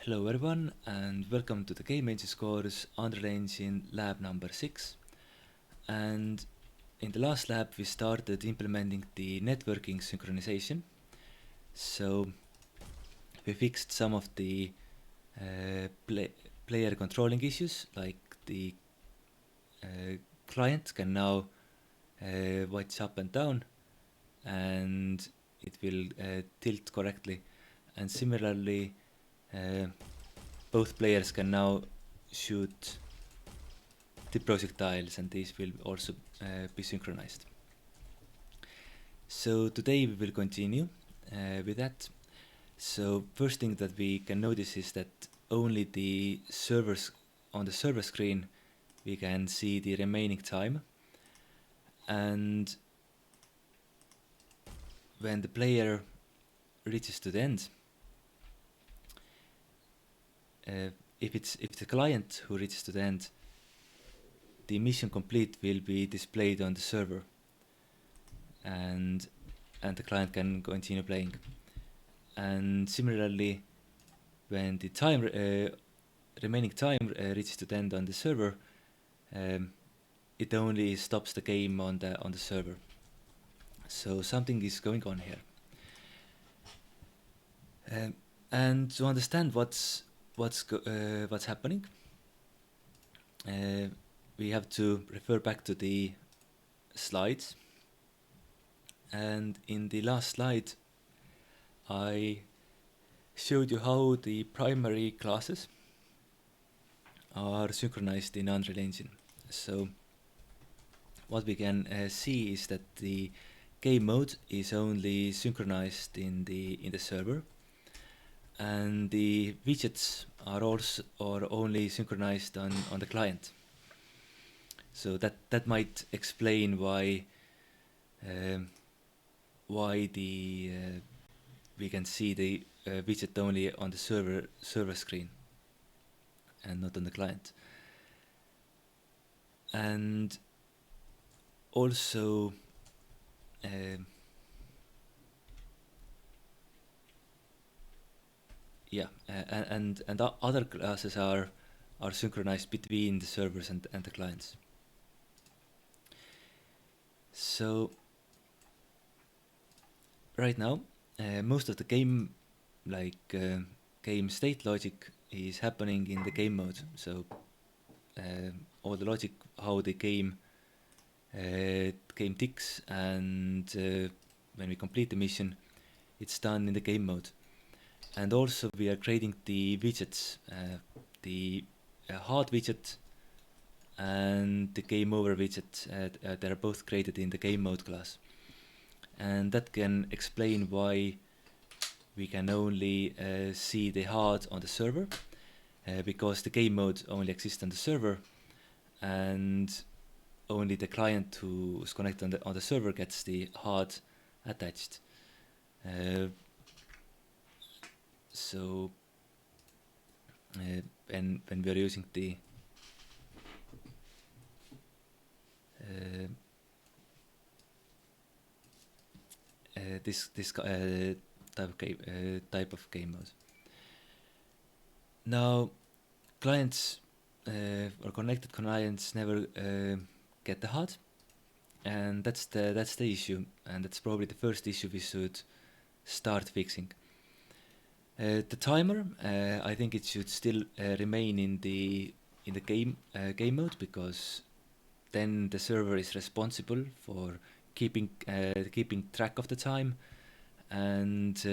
Hello everyone and welcome to the Game Engines course Unreal Engine lab number 6. And in the last lab we started implementing the networking synchronization. So we fixed some of the player controlling issues, like the client can now watch up and down and it will tilt correctly, and similarly both players can now shoot the projectiles, and these will also be synchronized. So today we will continue with that. So first thing that we can notice is that only the servers on the server screen we can see the remaining time, and when the player reaches to the end, if the client who reaches to the end, the mission complete will be displayed on the server, and the client can continue playing. And similarly, when the time remaining time reaches to the end on the server, it only stops the game on the server. So something is going on here. And to understand what's happening, we have to refer back to the slides. And in the last slide, I showed you how the primary classes are synchronized in Unreal Engine. So what we can see is that the game mode is only synchronized in the server, and the widgets are also only synchronized on the client. So that might explain why the we can see the widget only on the server screen and not on the client. And also and other classes are synchronized between the servers and the clients. So right now most of the game game state logic is happening in the game mode. So all the logic, how the game ticks, and when we complete the mission, it's done in the game mode. And also we are creating the widgets, the hard widget and the game over widget. They are both created in the game mode class, and that can explain why we can only see the hard on the server, because the game mode only exists on the server, and only the client who's connected on the server gets the hard attached. So when we are using the this type of game mode. Now, clients or connected clients never get the HUD, and that's the issue, and that's probably the first issue we should start fixing. The timer, I think it should still remain in the game mode, because then the server is responsible for keeping track of the time, and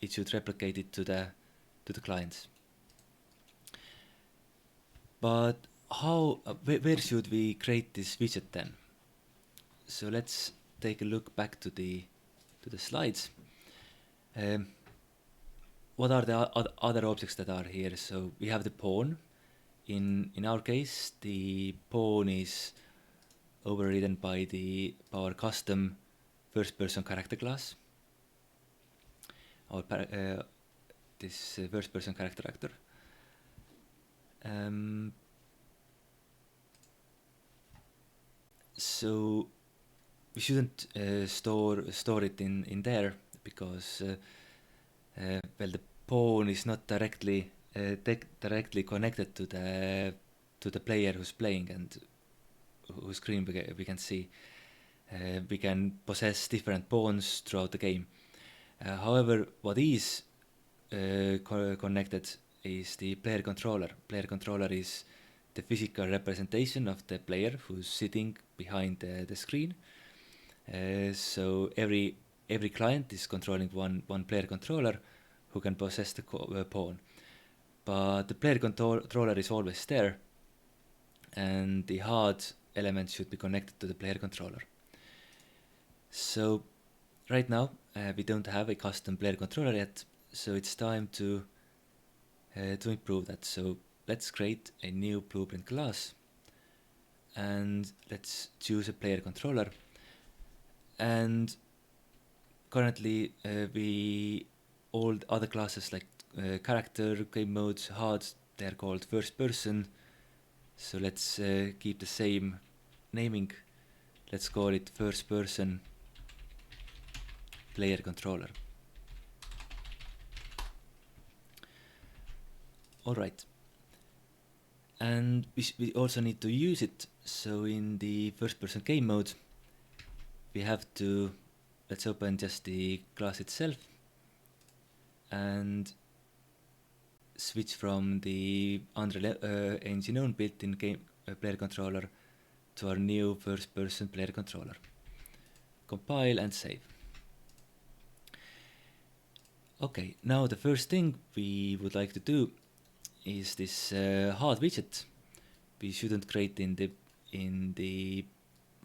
it should replicate it to the clients. But how where should we create this widget then? So let's take a look back to the slides. What are the other objects that are here? So we have the pawn. In our case, the pawn is overridden by our custom first-person character class, or this first-person character actor. So we shouldn't store it in there, because well, the pawn is not directly directly connected to the player who's playing and whose screen we can see. We can possess different pawns throughout the game. However, what is connected is the player controller. Player controller is the physical representation of the player who's sitting behind the screen. So every client is controlling one player controller who can possess the pawn. But the player controller is always there, and the hard elements should be connected to the player controller. So right now we don't have a custom player controller yet, so it's time to improve that. So let's create a new blueprint class, and let's choose a player controller. And currently we all other classes like character, game modes, hard, they're called first person. So let's keep the same naming. Let's call it first person player controller. Alright. And we also need to use it. So in the first person game mode, we have to, let's open just the class itself and switch from the Unreal Engine own built-in game player controller to our new first person player controller. Compile and save. Okay, now the first thing we would like to do is this hard widget. We shouldn't create in the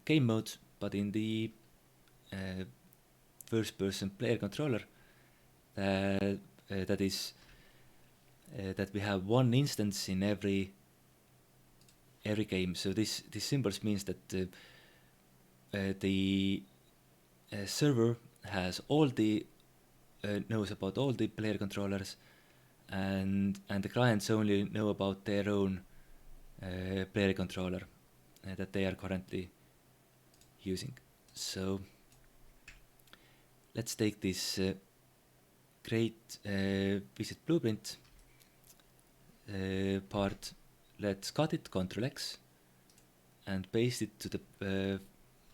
game mode, but in the first person player controller that is that we have one instance in every game. So this symbols means that the server has all the knows about all the player controllers, and the clients only know about their own player controller that they are currently using. So let's take this create visit blueprint part. Let's cut it, Ctrl X, and paste it to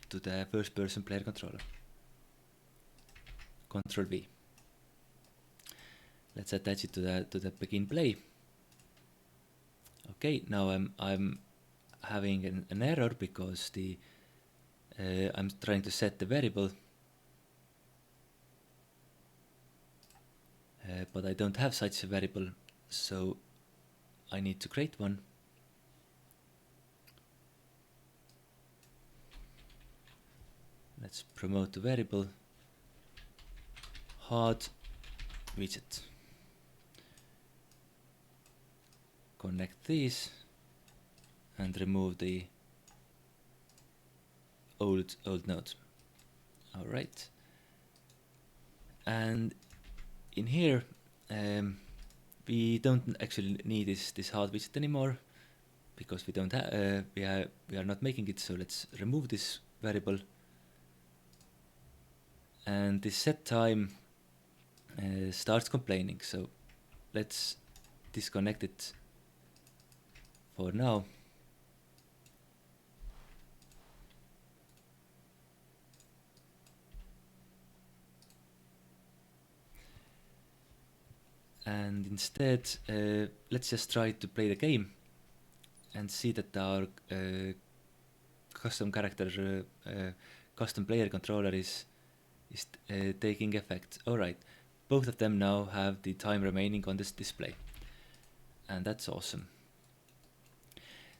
the first person player controller. Ctrl V. Let's attach it to the begin play. Okay, now I'm having an error because the I'm trying to set the variable, but I don't have such a variable, so I need to create one. Let's promote the variable hard widget. Connect these and remove the old node. All right. And in here, we don't actually need this hard widget anymore because we don't have we are not making it. So let's remove this variable. And this set time starts complaining. So let's disconnect it for now. And instead, let's just try to play the game and see that our custom character, custom player controller is taking effect. Alright, both of them now have the time remaining on this display, and that's awesome.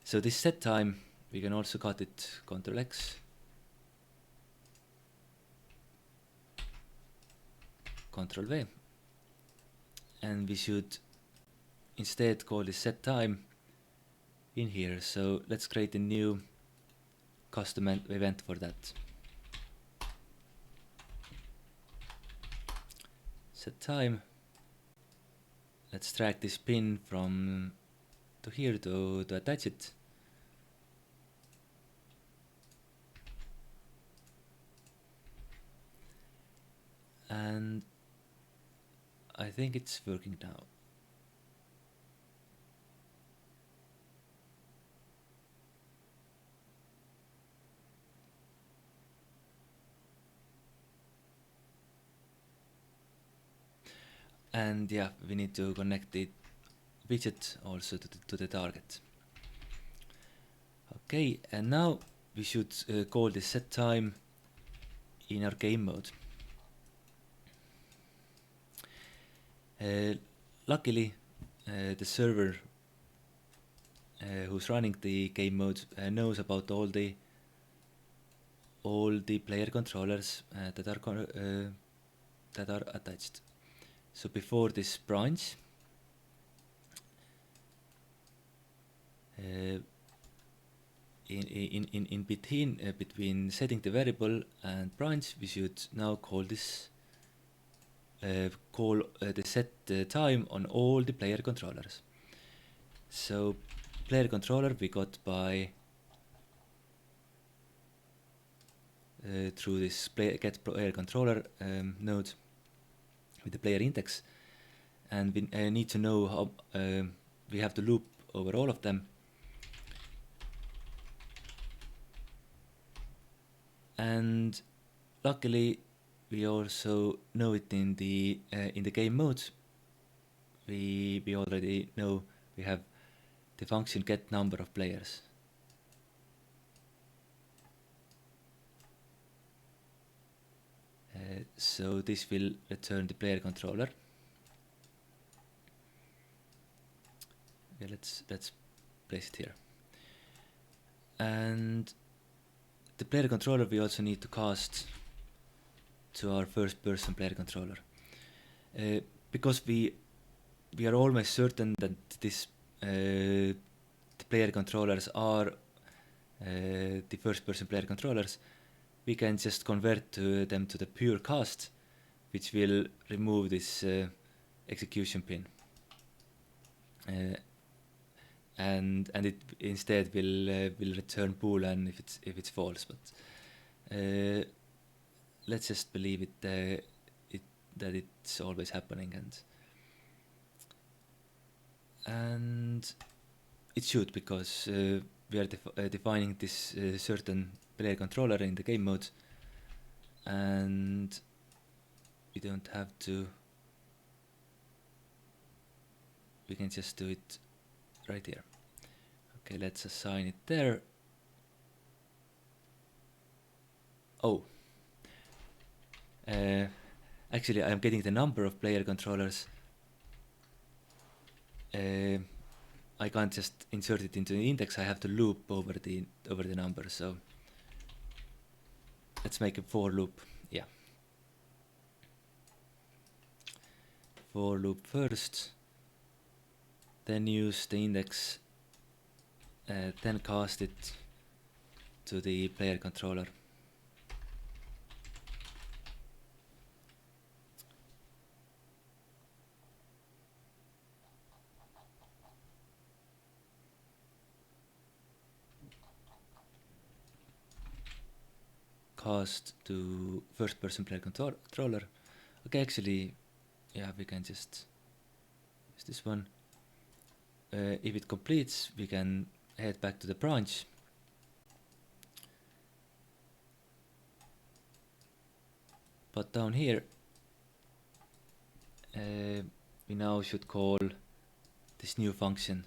So this set time, we can also cut it, Ctrl X, Ctrl V, and we should instead call this set time in here. So let's create a new custom event for that. Set time. Let's drag this pin from to here to attach it. And I think it's working now. And yeah, we need to connect the widget also to the target. Okay, and now we should call the set time in our game mode. Luckily, the server who's running the game mode knows about all the player controllers that are attached. So before this branch, in between setting the variable and branch, we should now call this the set time on all the player controllers. So player controller we got by through this get player controller node with the player index, and we need to know how we have to loop over all of them. And luckily we also know it in the game mode. We already know we have the function get number of players. So this will return the player controller. Okay, let's place it here. And the player controller we also need to cast to our first person player controller, because we are almost certain that this the player controllers are the first person player controllers. We can just convert them to the pure cast, which will remove this execution pin, and it instead will return boolean if it's false. But let's just believe that it's always happening, and it should, because we are defining this certain player controller in the game mode, and we don't have to. We can just do it right here. Okay, let's assign it there. Oh, actually I'm getting the number of player controllers. I can't just insert it into the index. I have to loop over the number. So let's make a for loop. Yeah, for loop first, then use the index, then cast it to the player controller. Cast to first person player controller. Okay, actually, yeah, we can just use this one. If it completes, we can head back to the branch. But down here, we now should call this new function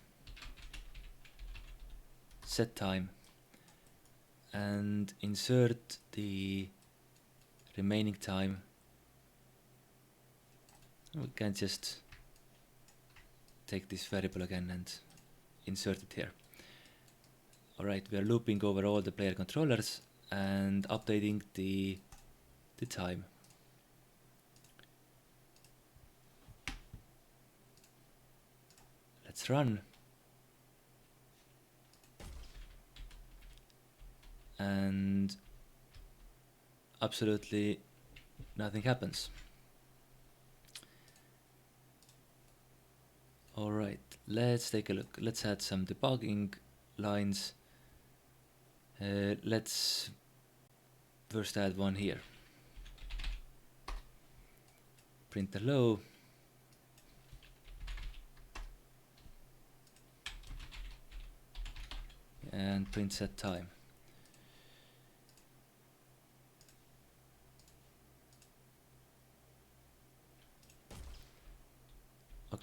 set time and insert the remaining time. We can just take this variable again and insert it here. Alright, we are looping over all the player controllers and updating the time. Let's run. And absolutely nothing happens. Alright, let's take a look. Let's add some debugging lines. Let's first add one here. Print hello. And print set time.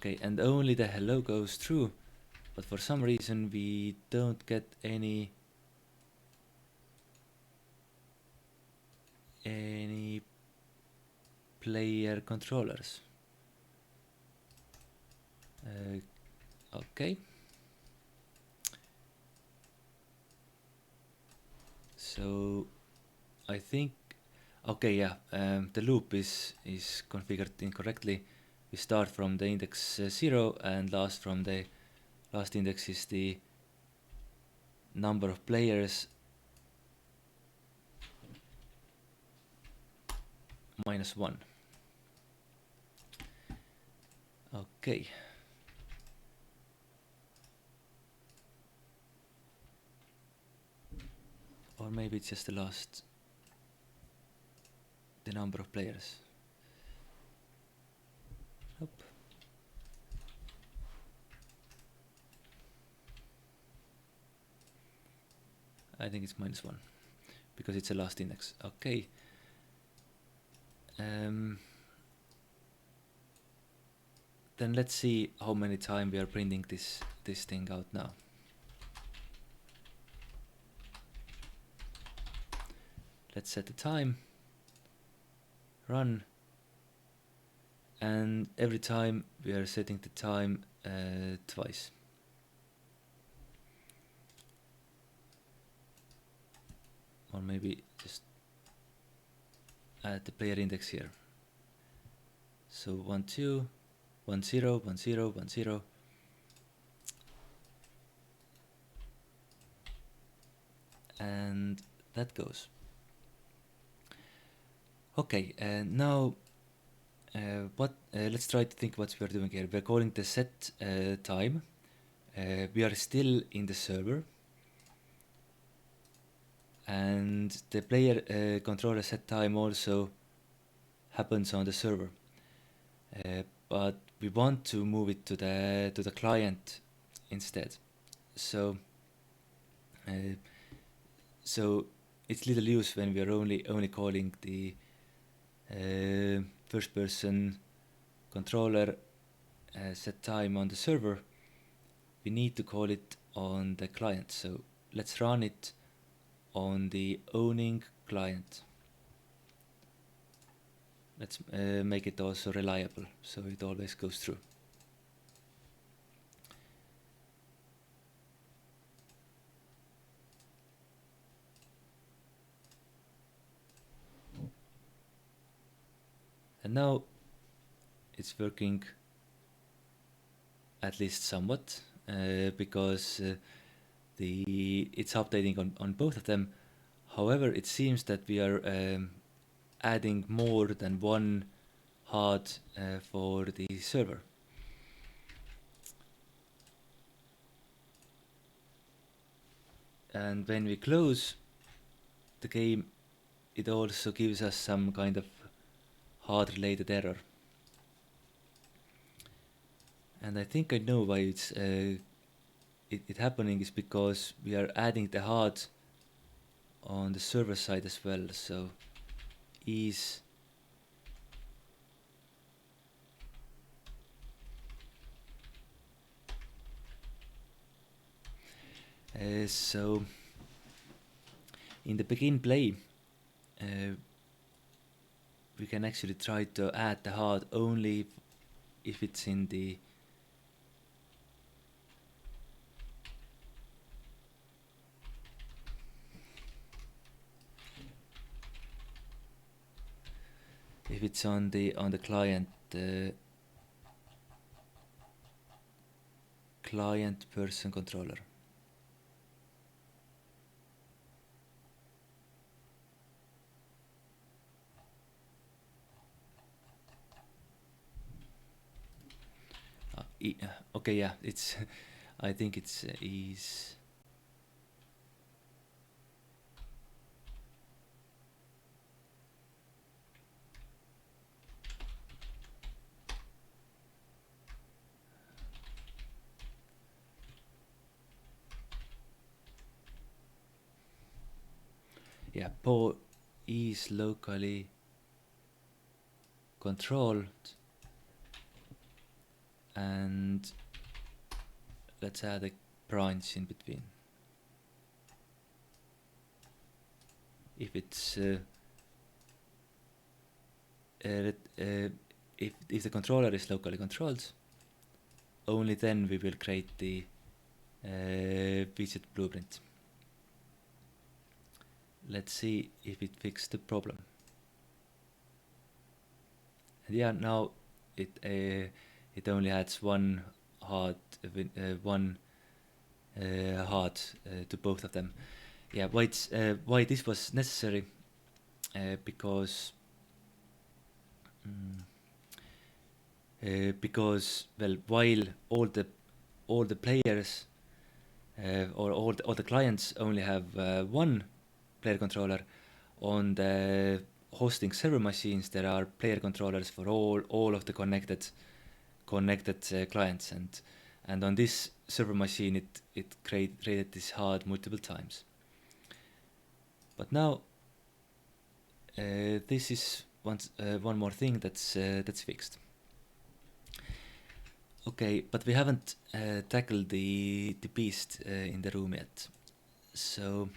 Okay, and only the hello goes through, but for some reason we don't get any player controllers. Okay. So I think okay, yeah, the loop is configured incorrectly. We start from the index 0 and last index is the number of players -1. Okay. Or maybe it's just the number of players. Nope. I think it's -1 because it's a last index. Okay. Then let's see how many times we are printing this thing out now. Let's set the time, run, and every time we are setting the time twice. Or maybe just add the player index here. So 1 2 1 0 1 0 1 0. And that goes. Okay, now let's try to think what we are doing here. We're calling the set time. We are still in the server, and the player controller set time also happens on the server. But we want to move it to the client instead. So so it's little use when we are only calling the first person controller set time on the server. We need to call it on the client. So let's run it on the owning client. Let's make it also reliable, so it always goes through. And now it's working at least somewhat, because it's updating on both of them. However, it seems that we are adding more than one hard for the server. And when we close the game, it also gives us some kind of hard related error. And I think I know why it's it happening is because we are adding the hard on the server side as well. So is so in the begin play we can actually try to add the hard only if it's in the on the client client person controller. Okay, yeah, it's I think it's is yeah, Paul is locally controlled and let's add a branch in between. If it's if the controller is locally controlled, only then we will create the widget blueprint. Let's see if it fixed the problem. And yeah, now it only adds one hard to both of them. Yeah, why this was necessary? Because well, while all the players or all the clients only have one player controller, on the hosting server machines there are player controllers for all of the connected clients, and on this server machine it created this HUD multiple times. But now this is one more thing that's fixed. Okay, but we haven't tackled the beast in the room yet. So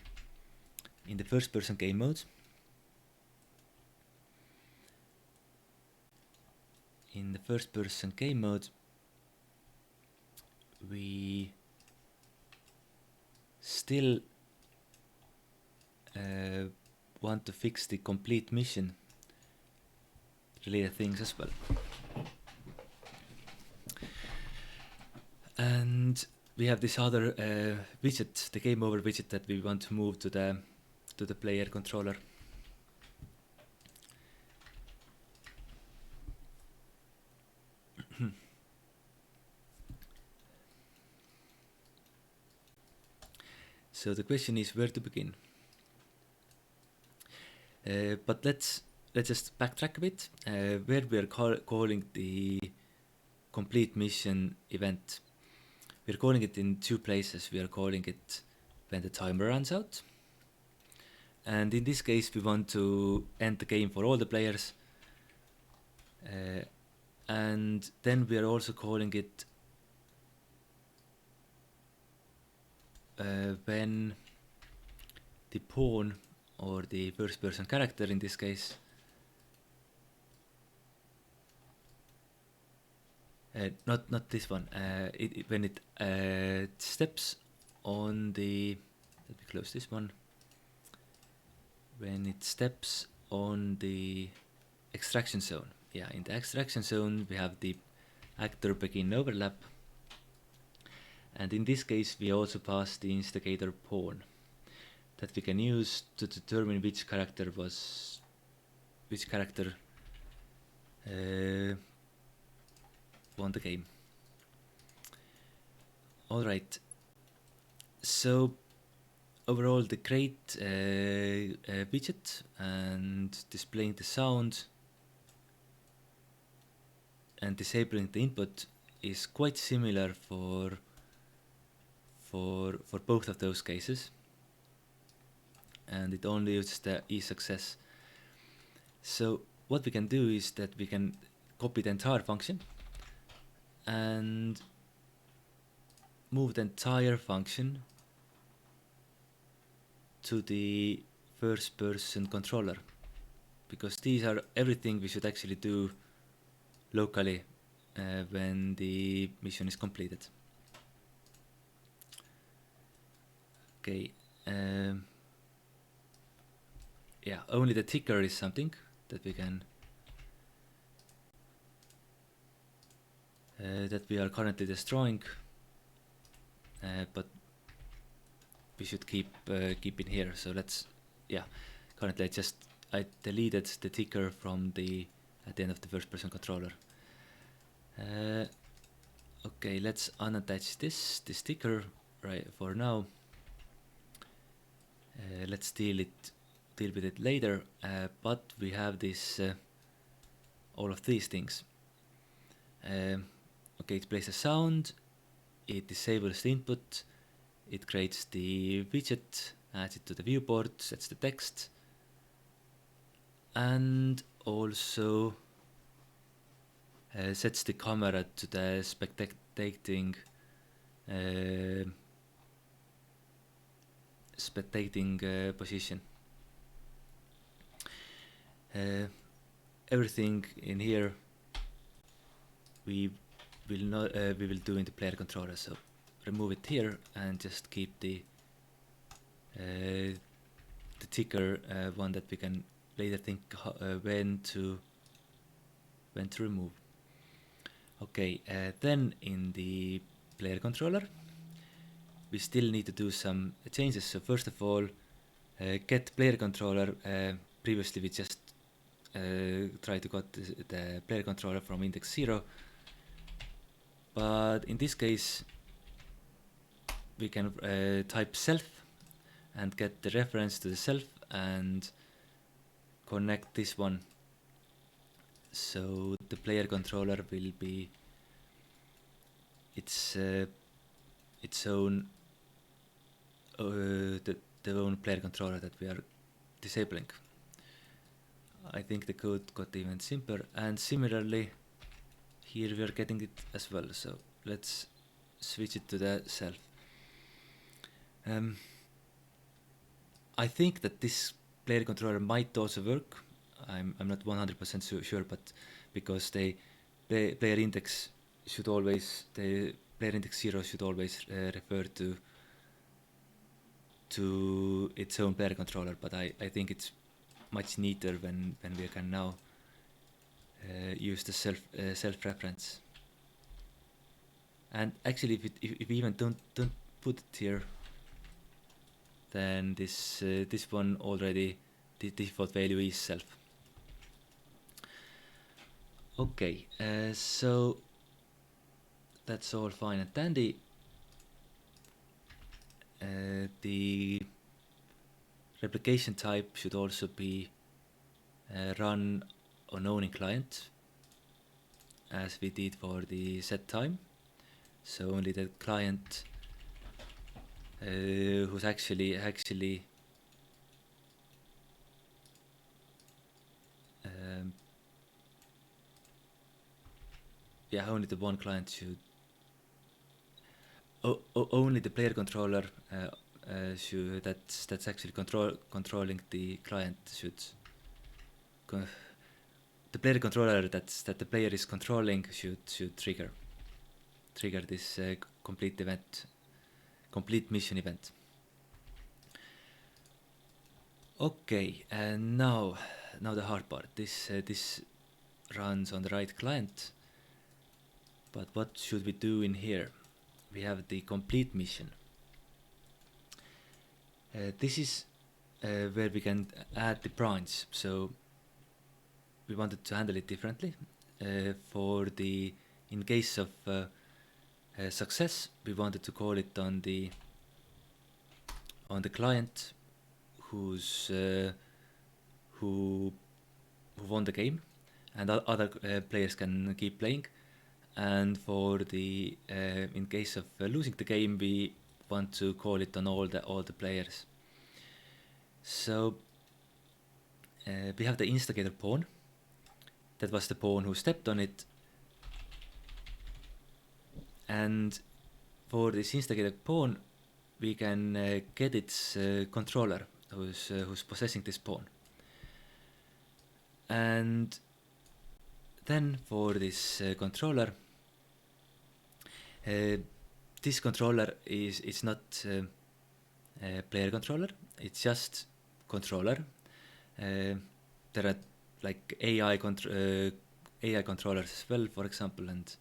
in the first person game mode, we still want to fix the complete mission related things as well. And we have this other widget, the game over widget, that we want to move to the player controller. So the question is where to begin. But let's just backtrack a bit. Where we are calling the complete mission event. We're calling it in two places. We are calling it when the timer runs out. And in this case, we want to end the game for all the players. And then we are also calling it when the pawn, or the first person character in this case, not this one, when it steps on the, let me close this one, when it steps on the extraction zone. Yeah, in the extraction zone we have the actor begin overlap, and in this case we also pass the instigator pawn that we can use to determine which character won the game. Alright, so overall the create widget and displaying the sound and disabling the input is quite similar for both of those cases, and it only uses the e-success. So what we can do is that we can copy the entire function and move the entire function to the first person controller, because these are everything we should actually do locally when the mission is completed. Okay, yeah, only the ticker is something that we can that we are currently destroying, but we should keep in here. So let's, yeah, currently I deleted the ticker from at the end of the first person controller. Okay, let's unattach this ticker right for now. Let's deal with it later, but we have this all of these things. Okay, it plays a sound, it disables the input, it creates the widget, adds it to the viewport, sets the text, and also sets the camera to the spectating position. Everything in here we will do in the player controller. So remove it here and just keep the ticker one that we can later think when to remove. Okay, then in the player controller we still need to do some changes. So first of all, get player controller. Previously we just tried to get the player controller from index 0, but in this case we can type self and get the reference to the self and connect this one. So the player controller will be its own the own player controller that we are disabling. I think the code got even simpler, and similarly here we are getting it as well. So let's switch it to the self. I think that this player controller might also work. I'm not 100% sure, but because the player index 0 should always refer to its own player controller, but I think it's much neater when we can now use the self reference. And actually, if we even don't put it here, then this one already the default value is self. Okay, so that's all fine and dandy. The replication type should also be run on owning client, as we did for the set time. So only the client who's actually only the one client should only the player controller should that's actually controlling the client should the player controller that the player is controlling should trigger this complete mission event. Okay, and now the hard part. This runs on the right client, but what should we do in here? We have the complete mission. This is where we can add the branch. So we wanted to handle it differently. In case of success, we wanted to call it on the client who won the game, and other players can keep playing. And for the in case of losing the game, we want to call it on all the players. So we have the instigator pawn. That was the pawn who stepped on it. And for this instigator pawn, we can get its controller who's possessing this pawn. And then for this controller, this controller is not a player controller, it's just controller. There are like AI controllers as well, for example, and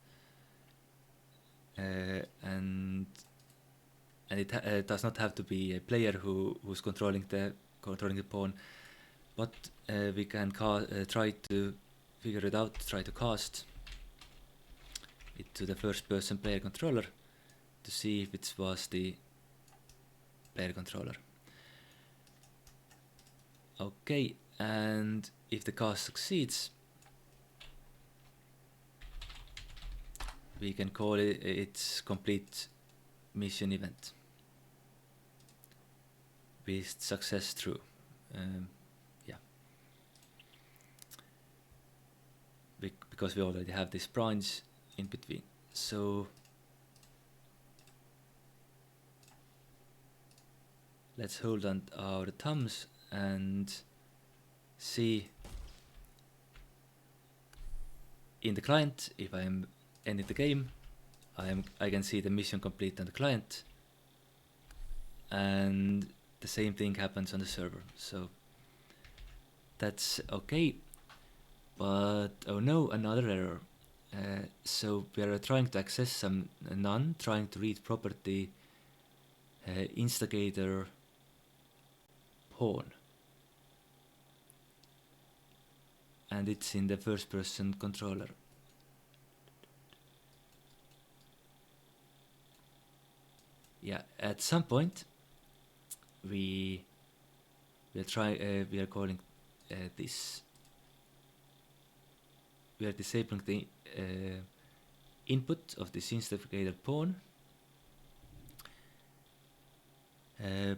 it does not have to be a player who's controlling the pawn, but we can try to figure it out, try to cast it to the first person player controller to see if it was the player controller. Okay, and if the cast succeeds, we can call it its complete mission event with success true. because we already have this branch in between. So let's hold on our thumbs and see in the client. If I am ending the game, I can see the mission complete on the client, and the same thing happens on the server. So that's okay. But oh no, another error. So we are trying to access some none, trying to read property instigator pawn, and it's in the first person controller. Yeah, at some point we are calling this. We are disabling the input of this instigator pawn. And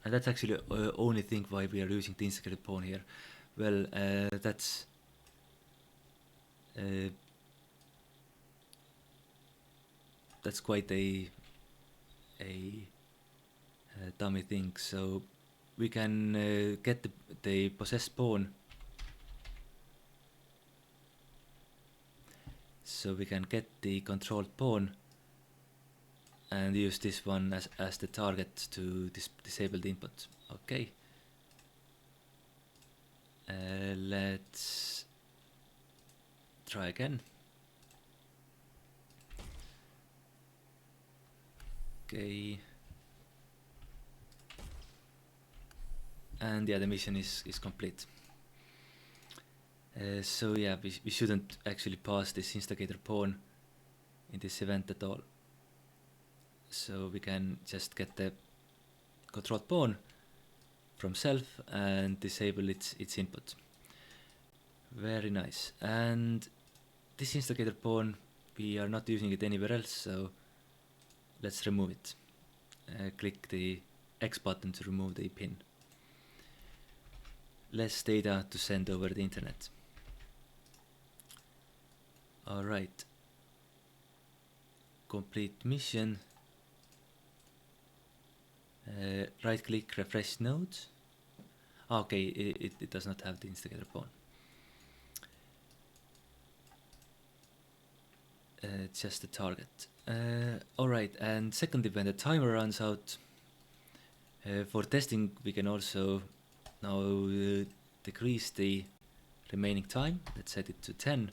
that's actually the only thing why we are using the instigator pawn here. Well, that's quite a dummy thing. So we can get the possessed pawn. So we can get the controlled pawn and use this one as the target to disable the input. Okay. Let's try again. Okay. And yeah, the mission is complete. So yeah, we shouldn't actually pass this instigator pawn in this event at all. So we can just get the controlled pawn from self and disable its input. Very nice. And this instigator pawn, we are not using it anywhere else, so let's remove it. Click the X button to remove the pin. Less data to send over the internet. Alright. Complete mission. Right click, refresh nodes. Okay, it does not have the instigator pawn. Just the target. Alright, and secondly, when the timer runs out, for testing we can also now decrease the remaining time. Let's set it to 10.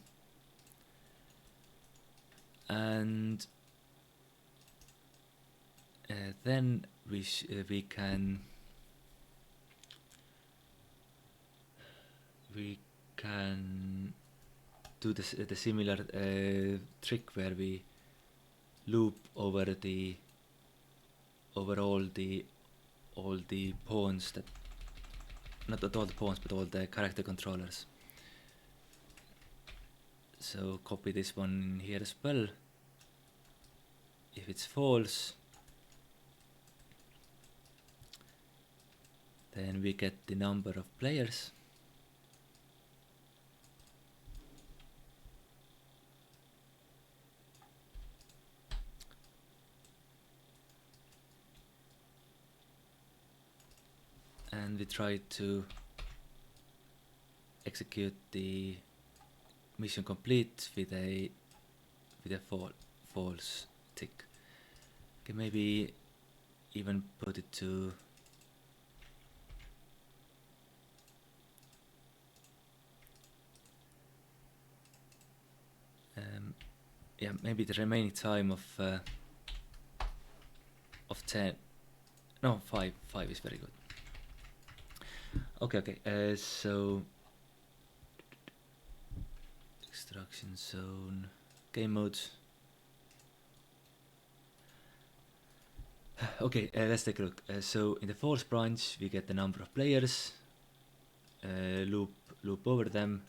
And then we can do the similar trick where we loop over all the pawns, that not all the pawns but all the character controllers. So copy this one here as well. If it's false, then we get the number of players. And we try to execute the mission complete with a false tick. Okay, maybe even put it to yeah, maybe the remaining time of 10. No, 5 is very good. Okay, so extraction zone, game mode. Okay, let's take a look. So in the false branch we get the number of players, loop over them,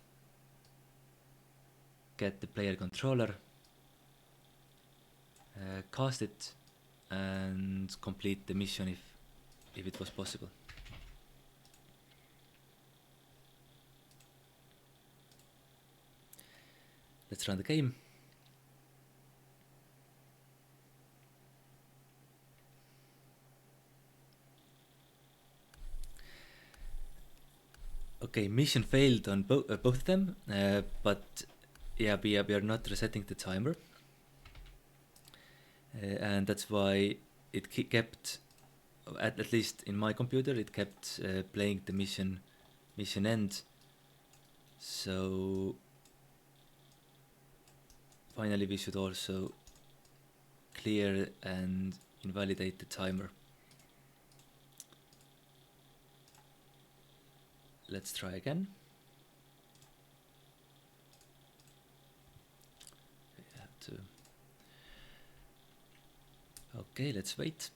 get the player controller, cast it, and complete the mission if it was possible. Let's run the game. Okay, mission failed on both of them, but yeah, we are not resetting the timer, and that's why it kept, at least in my computer, it kept playing the mission end. So finally we should also clear and invalidate the timer. Let's try again. We have to. Okay, let's wait.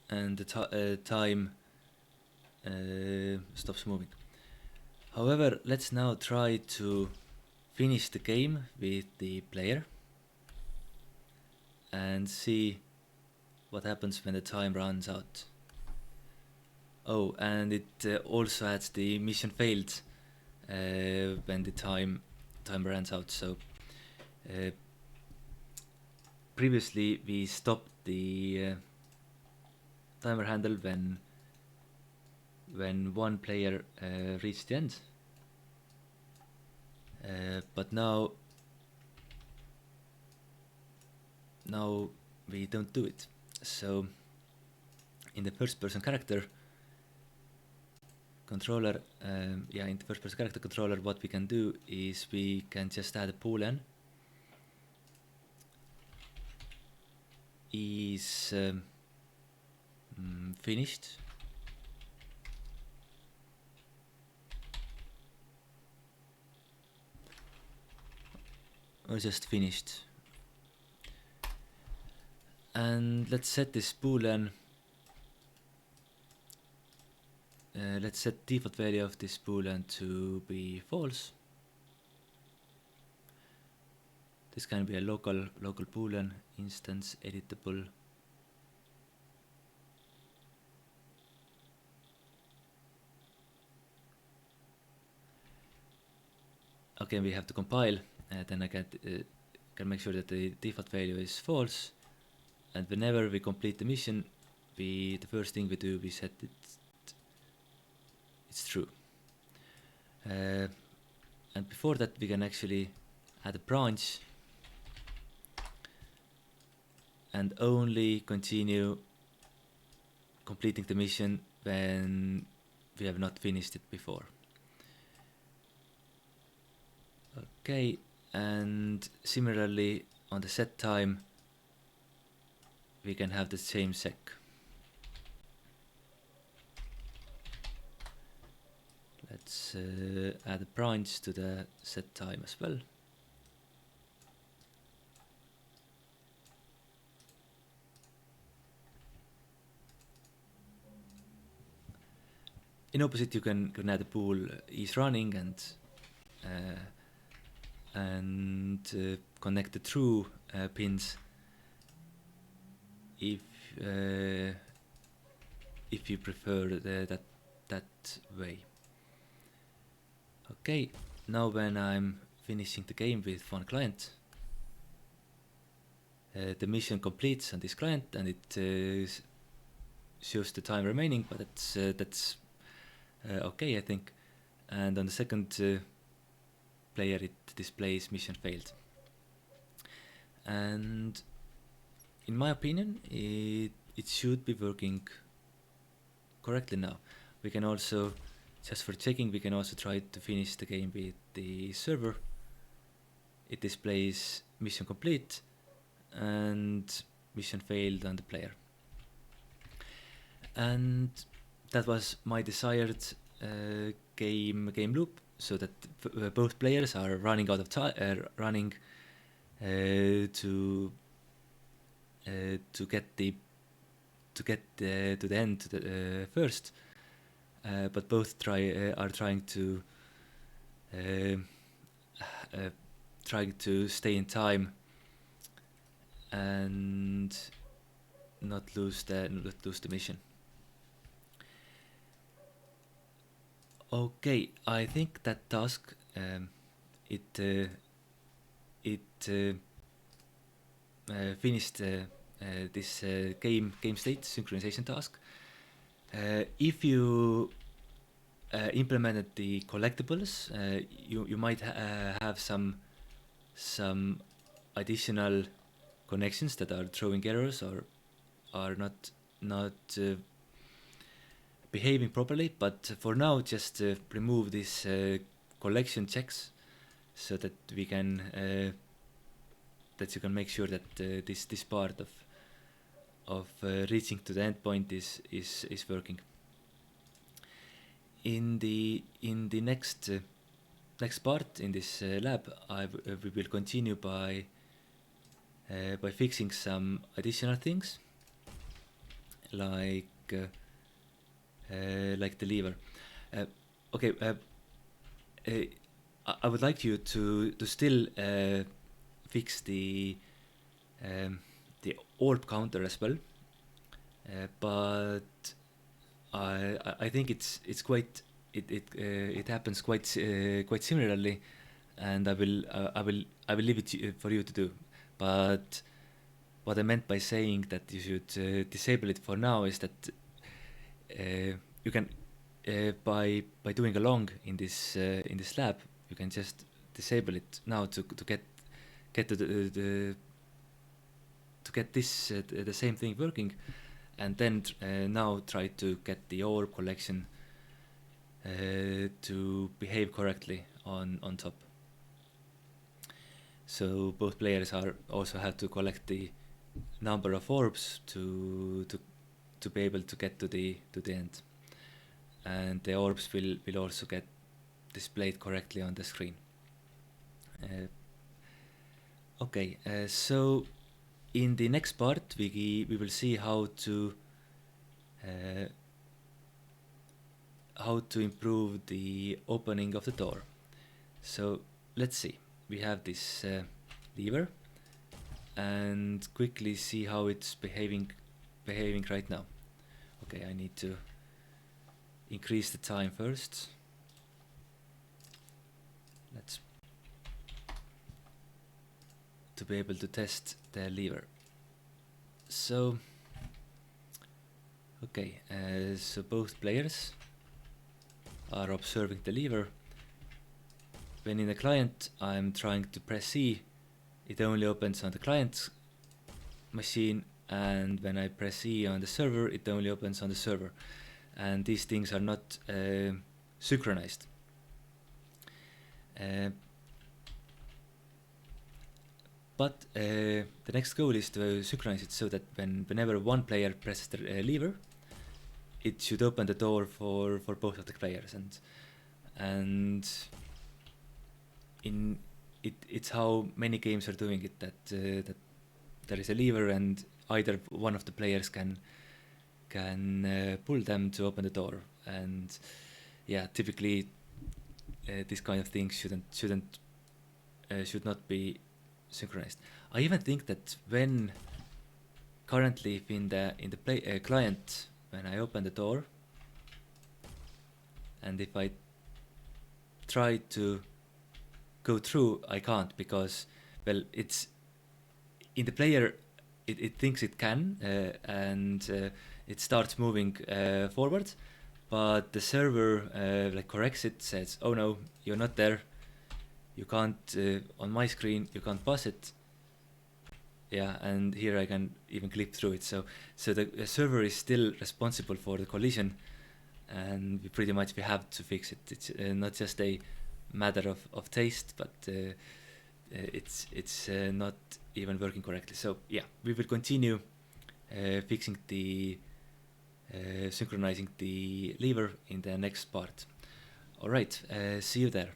And the time stops moving. However, let's now try to finish the game with the player and see what happens when the time runs out. Oh, and it also adds the mission failed when the time runs out. So previously we stopped the timer handle when one player reached the end, but now we don't do it. So in the first person character controller, in the first person character controller, what we can do is we can just add a boolean is finished, or just finished, and let's set this boolean. Let's set default value of this boolean to be false. This can be a local boolean instance, editable. Okay, we have to compile, then I can make sure that the default value is false, and whenever we complete the mission, the first thing we do, we set it's true. And before that, we can actually add a branch and only continue completing the mission when we have not finished it before. Okay, and similarly on the set time we can have the same sec. Let's add a branch to the set time as well. In opposite, you can add a bool is running and connect the true pins if you prefer that way. Okay, now when I'm finishing the game with one client, the mission completes on this client and it shows the time remaining, but that's okay, I think. And on the second player, it displays mission failed. And in my opinion, it should be working correctly now. We can also, just for checking, we can also try to finish the game with the server. It displays mission complete and mission failed on the player. And that was my desired game loop, so that both players are running out of time, running to get to the end first, but both are trying to trying to stay in time and not lose the mission. Okay, I think that task it finished this game state synchronization task. If you implemented the collectibles, you might have some additional connections that are throwing errors or are not behaving properly, but for now just remove these collection checks so that we can that you can make sure that this part of reaching to the endpoint is working. In the next part in this lab, we will continue by fixing some additional things like the lever. Okay, I would like you to still fix the orb counter as well, but I think it's quite it happens quite similarly, and I will leave it for you to do. But what I meant by saying that you should disable it for now is that you can by doing along in this lab, you can just disable it now to get to the to get this the same thing working, and then now try to get the orb collection to behave correctly on top. So both players are also have to collect the number of orbs to be able to get to the end, and the orbs will also get displayed correctly on the screen. Okay, so in the next part we will see how to improve the opening of the door. So let's see, we have this lever, and quickly see how it's behaving right now. Okay, I need to increase the time first. Let's to be able to test the lever. So okay, so both players are observing the lever. When in the client I'm trying to press E, it only opens on the client machine, and when I press E on the server, it only opens on the server, and these things are not synchronized. But the next goal is to synchronize it so that whenever one player presses the lever, it should open the door for both of the players, and it's how many games are doing it, that there is a lever and either one of the players can pull them to open the door, and yeah, typically this kind of thing should not be synchronized. I even think that when currently in the client, when I open the door, and if I try to go through, I can't, because well, it's in the player, it thinks it can, and it starts moving forward, but the server like corrects it, says, oh no, you're not there, you can't on my screen you can't pass it. Yeah, and here I can even click through it. So the server is still responsible for the collision, and we have to fix it. It's not just a matter of taste, but it's not even working correctly. So yeah, we will continue fixing the synchronizing the lever in the next part. All right, see you there.